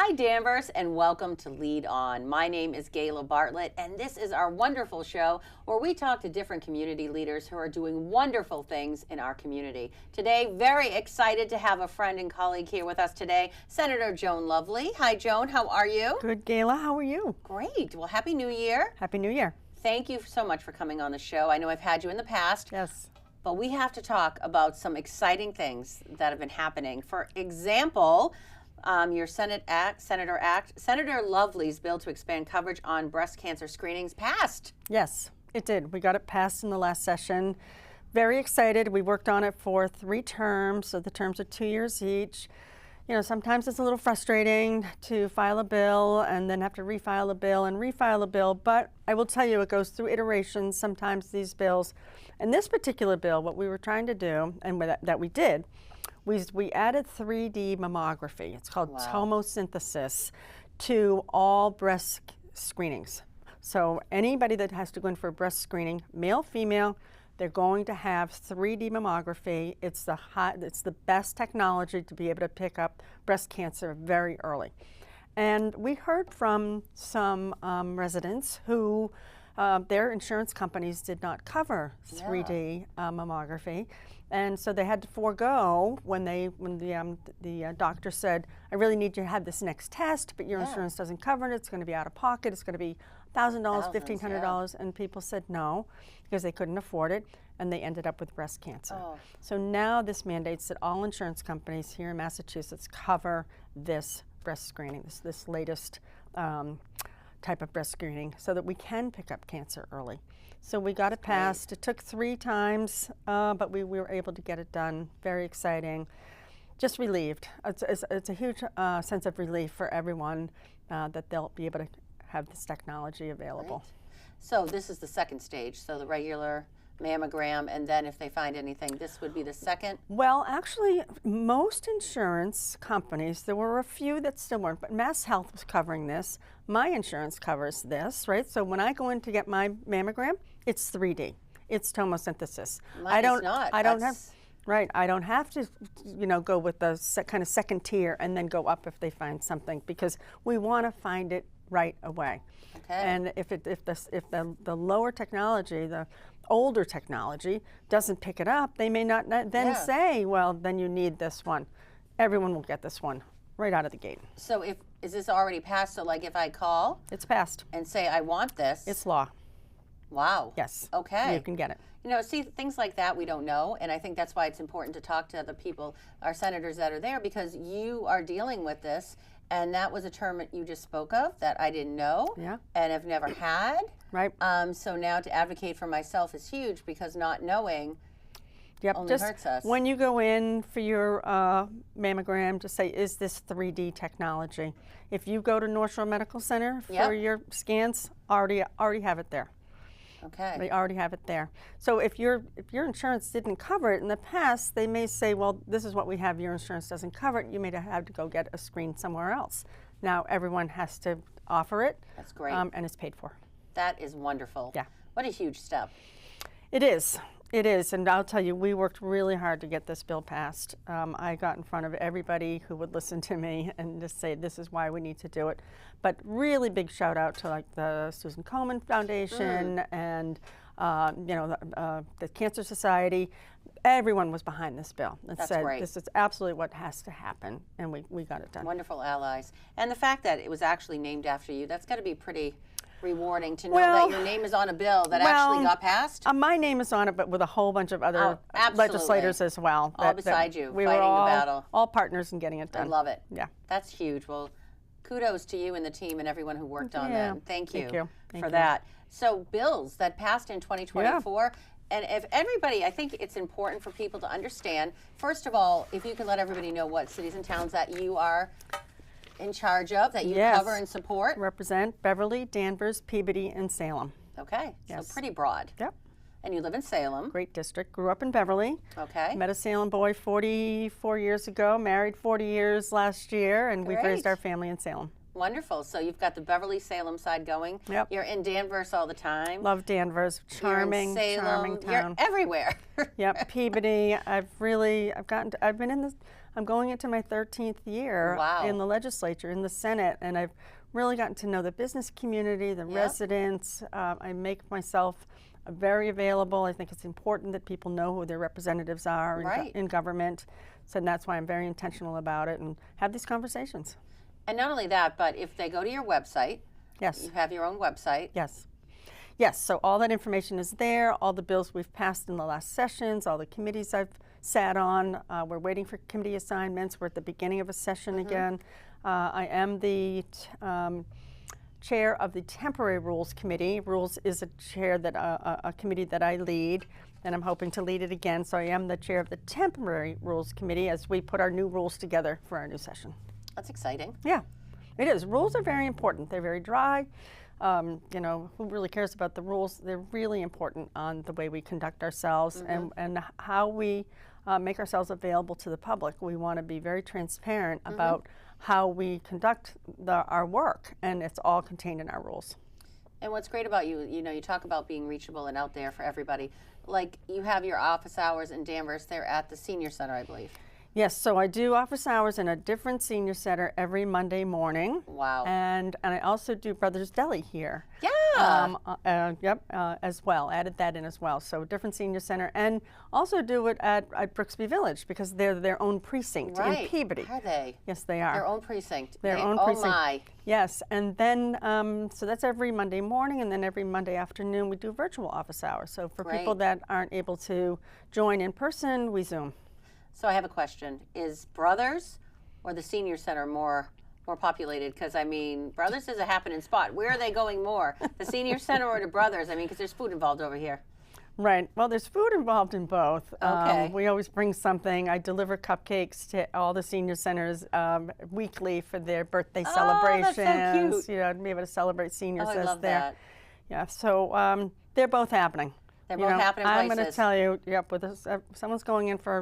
Hi Danvers, and welcome to Lead On. My name is Gayla Bartlett, and this is our wonderful show where we talk to different community leaders who are doing wonderful things in our community. Today, very excited to have a friend and colleague here with us today, Senator Joan Lovely. Hi Joan, how are you? Good, Gayla, how are you? Great, well Happy New Year. Happy New Year. Thank you so much for coming on the show. I know I've had you in the past. Yes. But we have to talk about some exciting things that have been happening. For example, your Senator Lovely's bill to expand coverage on breast cancer screenings passed. Yes, it did. We got it passed in the last session. Very excited. We worked on it for 3 terms, so the terms are 2 years each. You know, sometimes it's a little frustrating to file a bill and then have to refile a bill and refile a bill, but I will tell you, it goes through iterations, sometimes these bills. And this particular bill, what we were trying to do, and that we did, we added 3D mammography. It's called tomosynthesis to all breast screenings. So anybody that has to go in for a breast screening, male, female, they're going to have 3D mammography. It's the best technology to be able to pick up breast cancer very early. And we heard from some residents who their insurance companies did not cover 3D mammography, and so they had to forego when the doctor said, "I really need you to have this next test, but your insurance doesn't cover it. It's going to be out of pocket. It's going to be $1,000, $1,500, and people said no because they couldn't afford it, and they ended up with breast cancer. So now this mandates that all insurance companies here in Massachusetts cover this breast screening, this latest type of breast screening, so that we can pick up cancer early. So we got it passed. It took 3 times, but we were able to get it done. Very exciting. Just relieved. It's a huge sense of relief for everyone that they'll be able to have this technology available. Right. So this is the second stage, so the regular mammogram, and then if they find anything, this would be the second? Well, actually, most insurance companies, there were a few that still weren't, but Mass Health was covering this. My insurance covers this, right? So when I go in to get my mammogram, it's 3D. It's tomosynthesis. Mine is not. I don't have to, you know, go with the kind of second tier and then go up if they find something, because we want to find it right away. Okay. And if the lower technology, the older technology doesn't pick it up, they may not then say, well, then you need this one. Everyone will get this one right out of the gate. So is this already passed? So like if I call, it's passed, and say I want this, it's law. Wow. Yes. Okay. You can get it. You know, see, things like that we don't know, and I think that's why it's important to talk to the people, our senators that are there, because you are dealing with this, and that was a term that you just spoke of that I didn't know and have never had. Right. So now to advocate for myself is huge, because not knowing only hurts us. When you go in for your mammogram, just say, is this 3D technology? If you go to North Shore Medical Center for your scans, already have it there. Okay. They already have it there. So if your insurance didn't cover it in the past, they may say, well, this is what we have, your insurance doesn't cover it, you may have to go get a screen somewhere else. Now everyone has to offer it. That's great. And it's paid for. That is wonderful. Yeah. What a huge step. It is. It is, and I'll tell you, we worked really hard to get this bill passed. I got in front of everybody who would listen to me and just say, this is why we need to do it. But really big shout out to like the Susan Komen Foundation and you know, the Cancer Society. Everyone was behind this bill and said, great. This is absolutely what has to happen, and we got it done. Wonderful allies. And the fact that it was actually named after you, that's got to be pretty rewarding to know that your name is on a bill that actually got passed. My name is on it, but with a whole bunch of other legislators as well. All beside you, we fighting were all, the battle. All partners in getting it done. I love it. Yeah. That's huge. Well, kudos to you and the team and everyone who worked on that. Thank you for you. that. So bills that passed in 2024, and if everybody, I think it's important for people to understand, first of all, if you could let everybody know what cities and towns that you are in charge of, that you cover and support. Represent Beverly, Danvers, Peabody, and Salem. Okay, so pretty broad. Yep. And you live in Salem. Great district. Grew up in Beverly. Okay. Met a Salem boy 44 years ago, married 40 years last year, and we've raised our family in Salem. Wonderful. So you've got the Beverly Salem side going. Yep. You're in Danvers all the time. Love Danvers. Charming, You're in Salem. charming town. You're everywhere. Yep, Peabody. I'm going into my 13th year Wow. in the legislature, in the Senate, and I've really gotten to know the business community, the residents. I make myself very available. I think it's important that people know who their representatives are in government. So that's why I'm very intentional about it and have these conversations. And not only that, but if they go to your website, Yes. you have your own website. Yes. Yes, so all that information is there, all the bills we've passed in the last sessions, all the committees I've sat on. We're waiting for committee assignments. We're at the beginning of a session again. I am the chair of the Temporary Rules Committee. Rules is a committee that I lead, and I'm hoping to lead it again. So I am the chair of the Temporary Rules Committee as we put our new rules together for our new session. That's exciting. Yeah, it is. Rules are very important. They're very dry. You know, who really cares about the rules? They're really important on the way we conduct ourselves and how we make ourselves available to the public. We want to be very transparent about how we conduct our work, and it's all contained in our rules. And what's great about you, you know, you talk about being reachable and out there for everybody. Like, you have your office hours in Danvers. They're at the Senior Center, I believe. Yes, so I do office hours in a different senior center every Monday morning. Wow. And I also do Brothers Deli here. Yeah. As well. Added that in as well. So different senior center, and also do it at Brooksby Village because they're their own precinct in Peabody. Are they? Yes, they are. Their own precinct. Their own precinct. Oh my. Yes, and then so that's every Monday morning, and then every Monday afternoon we do virtual office hours. So for people that aren't able to join in person, we Zoom. So I have a question. Is Brothers or the Senior Center more populated? Because, I mean, Brothers is a happening spot. Where are they going more? The Senior Center or the Brothers? I mean, because there's food involved over here. Right. Well, there's food involved in both. Okay. We always bring something. I deliver cupcakes to all the senior centers weekly for their birthday celebrations. That's so cute. You know, to be able to celebrate seniors I love there. that. Yeah. So they're both happening. They're both happening places. I'm going to tell you, if someone's going in for,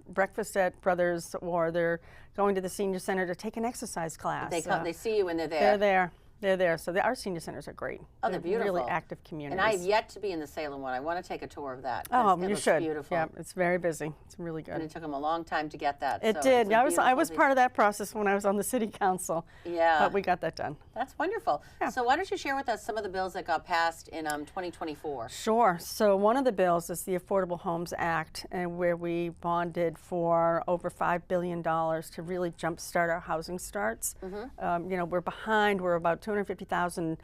breakfast at Brothers, or they're going to the senior center to take an exercise class. They see you when they're there. They're there. They're there. So our senior centers are great. Oh, they're beautiful. Really active communities. And I've yet to be in the Salem one. I want to take a tour of that. Oh, it you should. Beautiful. Yeah, it's very busy. It's really good. And it took them a long time to get that. It so did. I was part part of that process when I was on the city council. Yeah. But we got that done. That's wonderful. Yeah. So why don't you share with us some of the bills that got passed in 2024? Sure. So one of the bills is the Affordable Homes Act, and where we bonded for over $5 billion to really jumpstart our housing starts. We're behind. We're about 250,000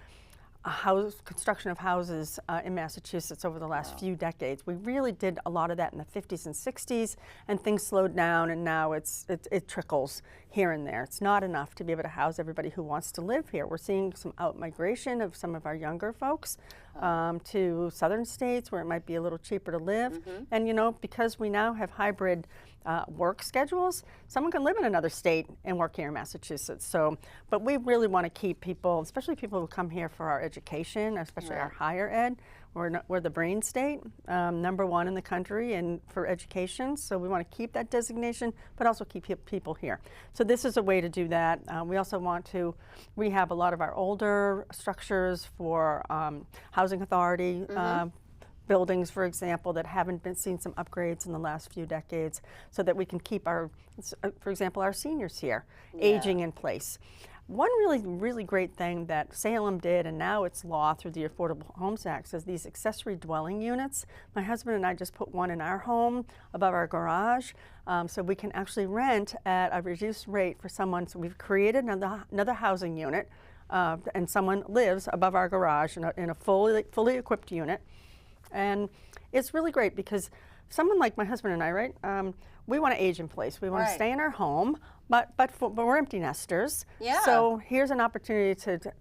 construction of houses in Massachusetts over the last few decades. We really did a lot of that in the 50s and 60s, and things slowed down, and now it trickles here and there. It's not enough to be able to house everybody who wants to live here. We're seeing some out-migration of some of our younger folks to southern states where it might be a little cheaper to live. And because we now have hybrid work schedules, someone can live in another state and work here in Massachusetts. So, but we really want to keep people, especially people who come here for our education, especially our higher ed. We're the brain state, #1 in the country and for education. So we want to keep that designation, but also keep people here. So this is a way to do that. We also want to rehab a lot of our older structures for housing authority buildings, for example, that haven't seen some upgrades in the last few decades, so that we can keep for example, our seniors here, aging in place. One really great thing that Salem did, and now it's law through the Affordable Homes Act, is these accessory dwelling units. My husband and I just put one in our home above our garage, so we can actually rent at a reduced rate for someone. So we've created another housing unit, and someone lives above our garage in a fully equipped unit. And it's really great because someone like my husband and I, right, we want to age in place. We want to stay in our home, but we're empty nesters. Yeah. So here's an opportunity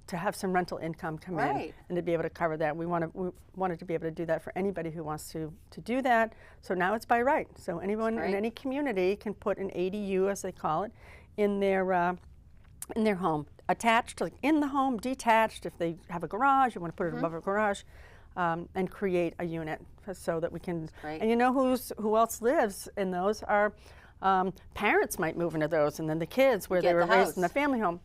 to have some rental income come in and to be able to cover that. We wanted to be able to do that for anybody who wants to do that. So now it's by right. So anyone in any community can put an ADU, as they call it, in their home, attached, like in the home, detached. If they have a garage, you want to put it above a garage. And create a unit so that we can, and who else lives in those? Our parents might move into those, and then the kids, where they were raised in the family home,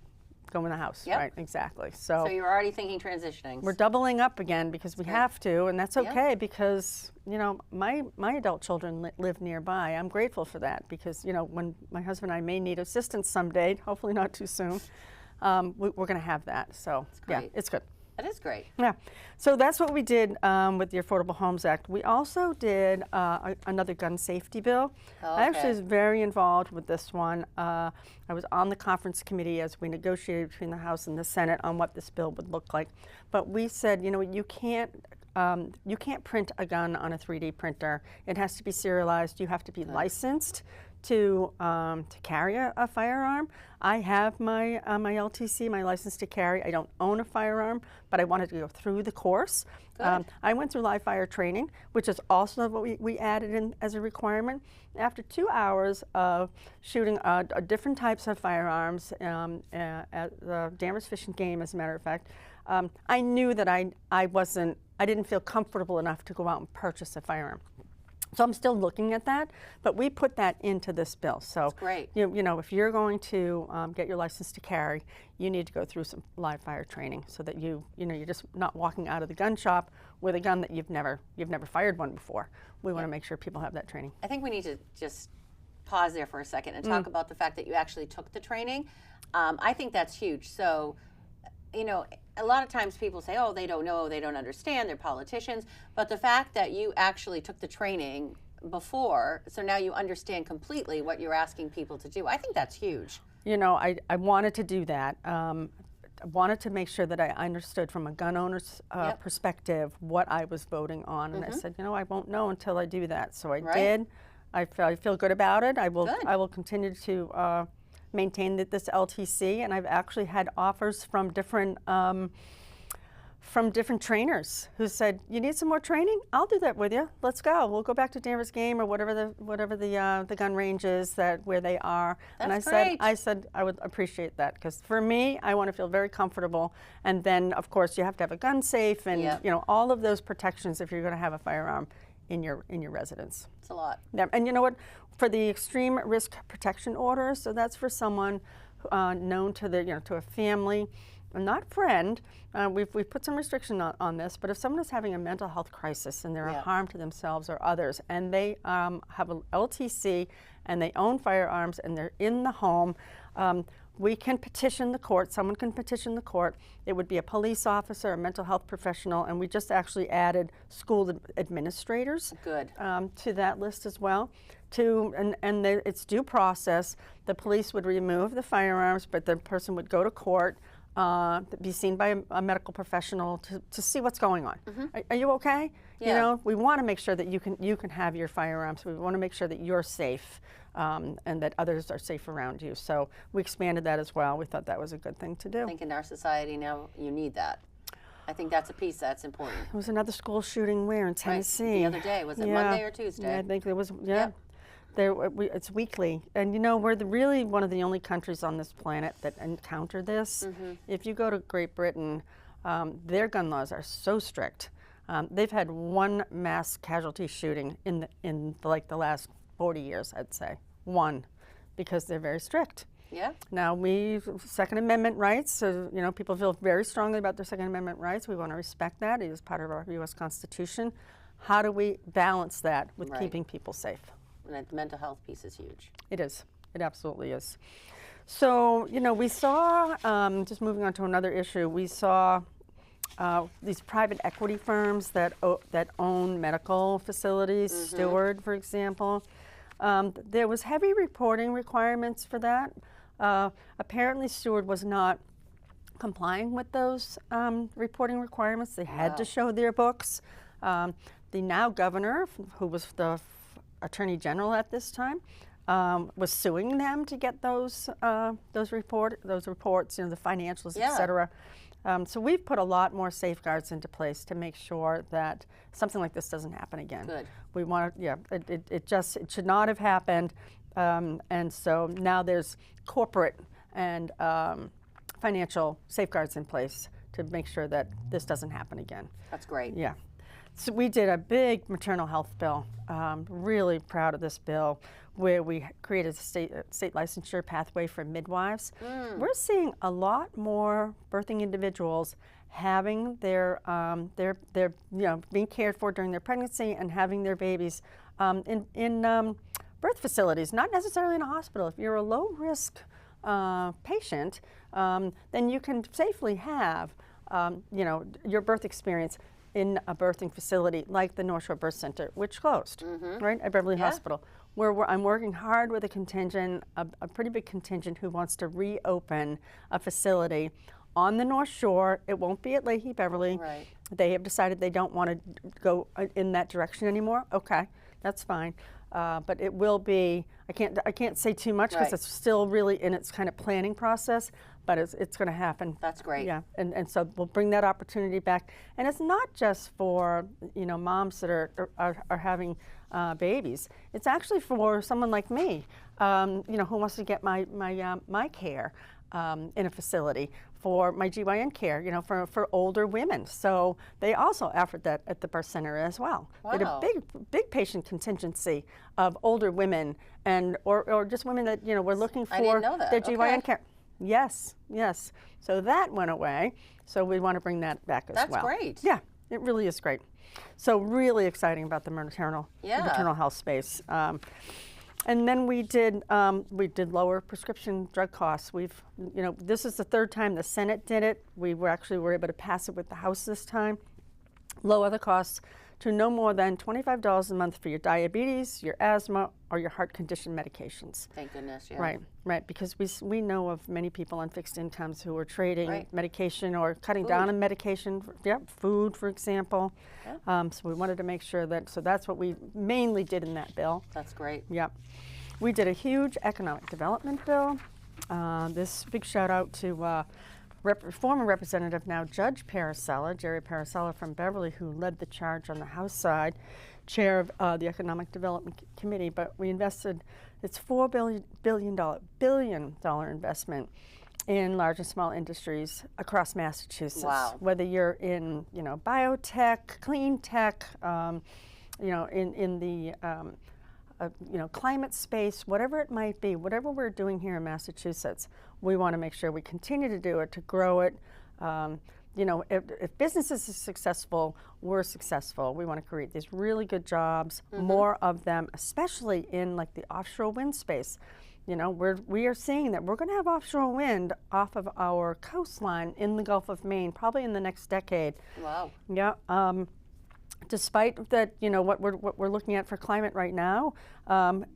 go in the house, Yep. right? Exactly. So you're already thinking transitioning. We're doubling up again because we have to, and that's okay because, you know, my adult children live nearby. I'm grateful for that because, you know, when my husband and I may need assistance someday, hopefully not too soon, we're going to have that. So, yeah, it's good. That is great. Yeah. So that's what we did with the Affordable Homes Act. We also did another gun safety bill. I actually was very involved with this one. I was on the conference committee as we negotiated between the House and the Senate on what this bill would look like. But we said, you know, you can't print a gun on a 3D printer. It has to be serialized. You have to be licensed to carry a firearm. I have my LTC, my license to carry. I don't own a firearm, but I wanted to go through the course. I went through live fire training, which is also what we added in as a requirement. After 2 hours of shooting different types of firearms at the Danvers Fish and Game, as a matter of fact, I knew that I didn't feel comfortable enough to go out and purchase a firearm. So I'm still looking at that, but we put that into this bill. So that's great. You know, if you're going to get your license to carry, you need to go through some live fire training so that you're just not walking out of the gun shop with a gun that you've never fired one before. We want to make sure people have that training. I think we need to just pause there for a second and talk about the fact that you actually took the training. I think that's huge. So, you know, a lot of times people say, oh, they don't know, they don't understand, they're politicians. But the fact that you actually took the training before, so now you understand completely what you're asking people to do, I think that's huge. You know, I wanted to do that. I wanted to make sure that I understood from a gun owner's perspective what I was voting on. And I said, you know, I won't know until I do that. So I did. I feel good about it. I will continue to maintain this LTC, and I've actually had offers from different trainers who said, "You need some more training? I'll do that with you. Let's go. We'll go back to Danvers Game or whatever the gun range is where they are." That's and I said I would appreciate that because for me, I want to feel very comfortable. And then, of course, you have to have a gun safe and you know all of those protections if you're going to have a firearm in your residence. It's a lot. Yeah, and you know what? For the extreme risk protection order, so that's for someone known to to a family, not friend. We've put some restriction on this, but if someone is having a mental health crisis and they're a harm to themselves or others, and they have an LTC and they own firearms and they're in the home, we can petition the court. Someone can petition the court. It would be a police officer, a mental health professional, and we just actually added school administrators to that list as well. It's due process. The police would remove the firearms, but the person would go to court, be seen by a medical professional to see what's going on. Are you okay? Yeah. You know, we want to make sure that you can have your firearms. We want to make sure that you're safe and that others are safe around you. So we expanded that as well. We thought that was a good thing to do. I think in our society now you need that. I think that's a piece that's important. There was another school shooting where in Tennessee? The other day. Was it Monday or Tuesday? Yeah, I think there was, it's weekly. And you know, we're really one of the only countries on this planet that encounter this. If you go to Great Britain, their gun laws are so strict. They've had one mass casualty shooting in the last 40 years, I'd say. One, because they're very strict. Yeah. Now Second Amendment rights, so you know, people feel very strongly about their Second Amendment rights. We want to respect that. It is part of our U.S. Constitution. How do we balance that with keeping people safe? And the mental health piece is huge. It is. It absolutely is. So, you know, we saw, just moving on to another issue, we saw these private equity firms that own medical facilities, Steward, for example. There was heavy reporting requirements for that. Apparently, Steward was not complying with those reporting requirements. They had to show their books. The now governor, who was the attorney general at this time, was suing them to get those reports, you know, the financials, et cetera. So we've put a lot more safeguards into place to make sure that something like this doesn't happen again. Good. We want to, it should not have happened. And so now there's corporate and financial safeguards in place to make sure that this doesn't happen again. That's great. Yeah. So we did a big maternal health bill. Really proud of this bill, where we created a state licensure pathway for midwives. We're seeing a lot more birthing individuals having their being cared for during their pregnancy and having their babies in birth facilities, not necessarily in a hospital. If you're a low risk patient, then you can safely have your birth experience in a birthing facility like the North Shore Birth Center, which closed, right, at Beverly Hospital, where I'm working hard with a contingent, a pretty big contingent who wants to reopen a facility on the North Shore. It won't be at Leahy Beverly. Right. They have decided they don't want to go in that direction anymore. Okay, that's fine. But it will be, I can't say too much because it's still really in its kind of planning process, but it's going to happen. That's great. Yeah, and so we'll bring that opportunity back. And it's not just for, moms that are having babies. It's actually for someone like me, who wants to get my care in a facility, for my GYN care, for older women. So they also offered that at the birth center as well. Wow. They had a big patient contingency of older women or just women that were looking for their GYN care. Yes. So that went away. So we want to bring that back as well. That's great. Yeah, it really is great. So really exciting about the maternal health space. And then we did lower prescription drug costs. This is the third time the Senate did it. We were able to pass it with the House this time. Lower the costs to no more than $25 a month for your diabetes, your asthma, or your heart condition medications. Thank goodness, yeah. Right, because we know of many people on fixed incomes who are trading medication or cutting down on medication, food, for example. Yeah. So we wanted to make sure so that's what we mainly did in that bill. That's great. Yep. We did a huge economic development bill. This big shout out to former representative, now Judge Paracella, Jerry Paracella from Beverly, who led the charge on the House side, chair of the Economic Development Committee. But we invested, it's $4 billion investment in large and small industries across Massachusetts. Wow. Whether you're in biotech, clean tech, in the climate space, whatever it might be, whatever we're doing here in Massachusetts, we want to make sure we continue to do it, to grow it. If businesses are successful, we're successful. We want to create these really good jobs, more of them, especially in like the offshore wind space. We are seeing that we're going to have offshore wind off of our coastline in the Gulf of Maine, probably in the next decade. Wow. Yeah. Despite that, what we're looking at for climate right now,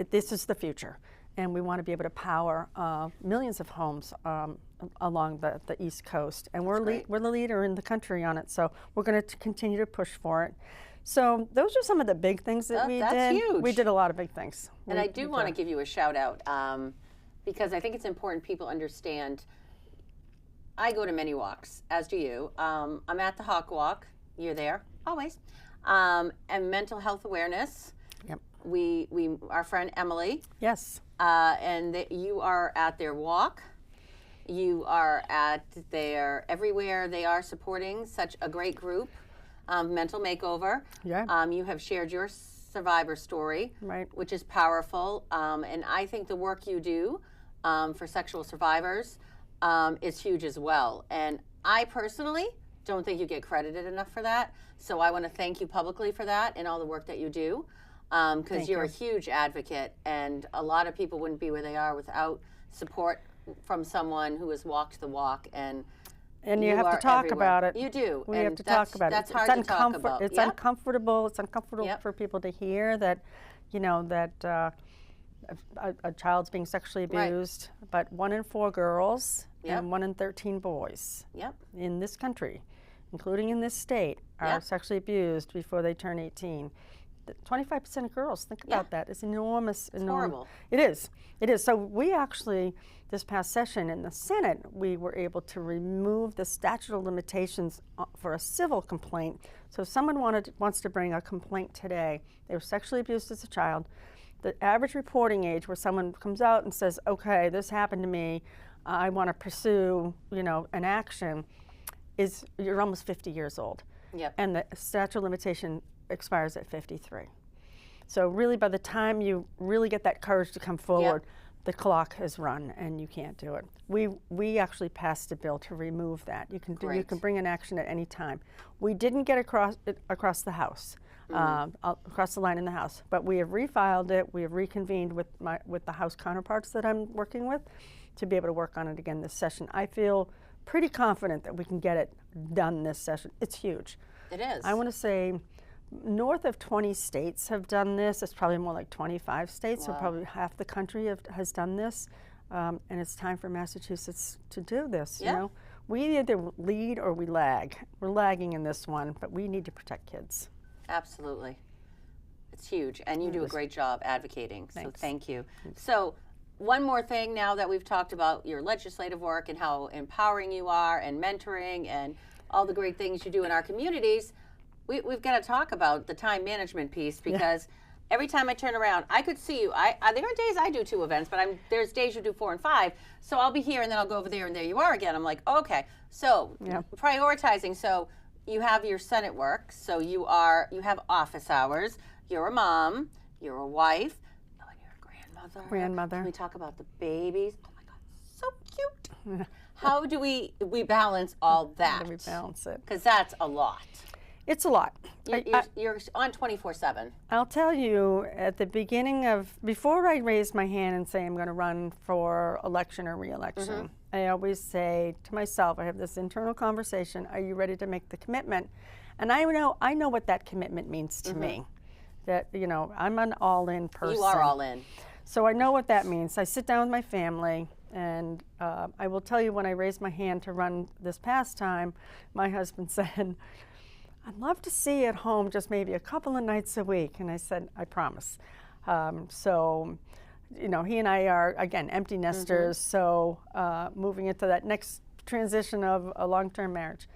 this is the future, and we want to be able to power millions of homes along the East Coast, and we're the leader in the country on it. So we're going to continue to push for it. So those are some of the big things that we did. That's huge. We did a lot of big things. And I do want to give you a shout out because I think it's important people understand. I go to many walks, as do you. I'm at the Hawk Walk. You're there always. And mental health awareness. Yep. Our friend Emily. Yes. And you are at their walk. You are at everywhere they are supporting such a great group. Mental Makeover. Yeah. You have shared your survivor story, which is powerful. And I think the work you do for sexual survivors is huge as well. And I personally don't think you get credited enough for that. So I want to thank you publicly for that and all the work that you do, because you're a huge advocate, and a lot of people wouldn't be where they are without support from someone who has walked the walk. And you have to talk about it. You do. We have to talk about it. That's hard to talk about. It's uncomfortable. It's uncomfortable for people to hear that, that a child's being sexually abused. But 1 in 4 girls and 1 in 13 boys in this country, including in this state, are sexually abused before they turn 18. 25% of girls, think about that. It's enormous. It's horrible. It is. It is. So we actually, this past session in the Senate, we were able to remove the statute of limitations for a civil complaint. So if someone wants to bring a complaint today, they were sexually abused as a child, the average reporting age where someone comes out and says, okay, this happened to me, I want to pursue, an action, is you're almost 50 years old. Yep. and the statute of limitation expires at 53. So really, by the time you really get that courage to come forward, the clock has run and you can't do it. We actually passed a bill to remove that. You can bring an action at any time. We didn't get across the House, across the line in the House, but we have refiled it. We have reconvened with the House counterparts that I'm working with to be able to work on it again this session. I feel pretty confident that we can get it done this session. It's huge. It is. I want to say north of 20 states have done this. It's probably more like 25 states, so probably half the country has done this. And it's time for Massachusetts to do this. You know, we either lead or we lag. We're lagging in this one, but we need to protect kids. Absolutely. It's huge, and you do a great job advocating, so thank you. So one more thing now that we've talked about your legislative work and how empowering you are and mentoring and all the great things you do in our communities, we've got to talk about the time management piece, because every time I turn around, I could see you. There are days I do 2 events, but there's days you do 4 and 5. So I'll be here and then I'll go over there and there you are again. I'm like, okay. So prioritizing. So you have your Senate work. So you have office hours. You're a mom. You're a wife. Oh, and you're a grandmother. Can we talk about the babies? Oh my God, so cute. How do we balance all that? How do we balance it? Because that's a lot. It's a lot. You're on 24/7. I'll tell you, at the beginning before I raise my hand and say I'm going to run for election or re-election, I always say to myself, I have this internal conversation, are you ready to make the commitment? And I know what that commitment means to me. That, you know, I'm an all-in person. You are all in. So I know what that means. I sit down with my family, and I will tell you, when I raised my hand to run this past time, my husband said, I'd love to see you at home just maybe a couple of nights a week. And I said, I promise. So, you know, he and I are, again, empty nesters, so moving into that next transition of a long-term marriage.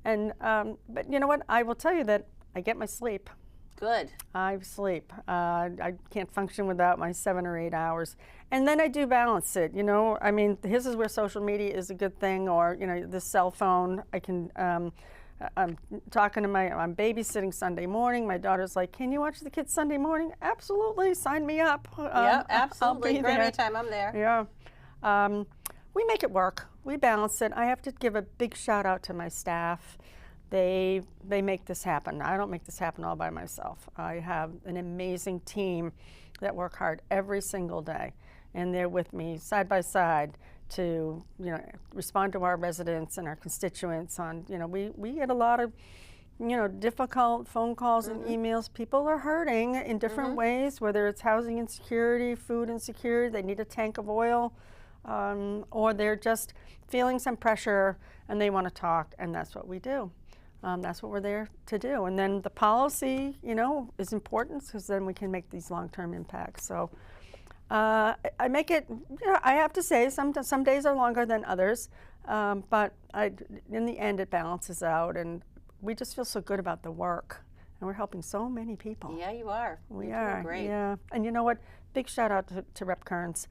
And, but you know what? I will tell you that I get my sleep. Good. I sleep. I can't function without my 7 or 8 hours. And then I do balance it, you know. I mean, this is where social media is a good thing, or, you know, the cell phone. I can, I'm talking to I'm babysitting Sunday morning. My daughter's like, can you watch the kids Sunday morning? Absolutely, sign me up. Yeah, absolutely. Grab me time, I'm there. Yeah. We make it work. We balance it. I have to give a big shout out to my staff. They make this happen. I don't make this happen all by myself. I have an amazing team that work hard every single day, and they're with me side by side to, you know, respond to our residents and our constituents on, you know, we get a lot of, you know, difficult phone calls and emails. People are hurting in different ways, whether it's housing insecurity, food insecurity, they need a tank of oil, or they're just feeling some pressure and they want to talk, and that's what we do. That's what we're there to do. And then the policy, you know, is important, because then we can make these long-term impacts. So I make it, you know, I have to say, some days are longer than others, but in the end it balances out, and we just feel so good about the work. And we're helping so many people. Yeah, you are. We You're are. doing great. Yeah. And you know what? Big shout out to Rep. Kearns.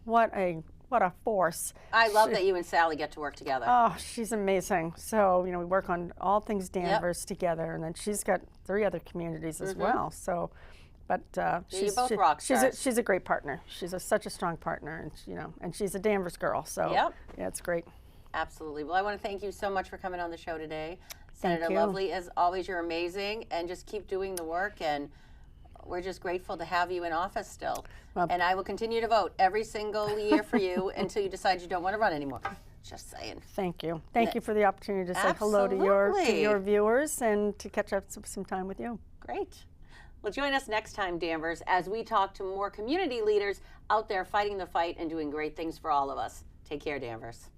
What a force. I love that you and Sally get to work together. Oh, she's amazing. So, you know, we work on all things Danvers together, and then she's got 3 other communities as well. So, but you're both rock stars. She's a great partner. She's such a strong partner, and you know, and she's a Danvers girl. So, yeah, it's great. Absolutely. Well, I want to thank you so much for coming on the show today. Senator Thank you. Lovely, as always, you're amazing, and just keep doing the work, and we're just grateful to have you in office still. Well, and I will continue to vote every single year for you until you decide you don't want to run anymore. Just saying. Thank you. Thank you for the opportunity to say hello to your viewers and to catch up some time with you. Great. Well, join us next time, Danvers, as we talk to more community leaders out there fighting the fight and doing great things for all of us. Take care, Danvers.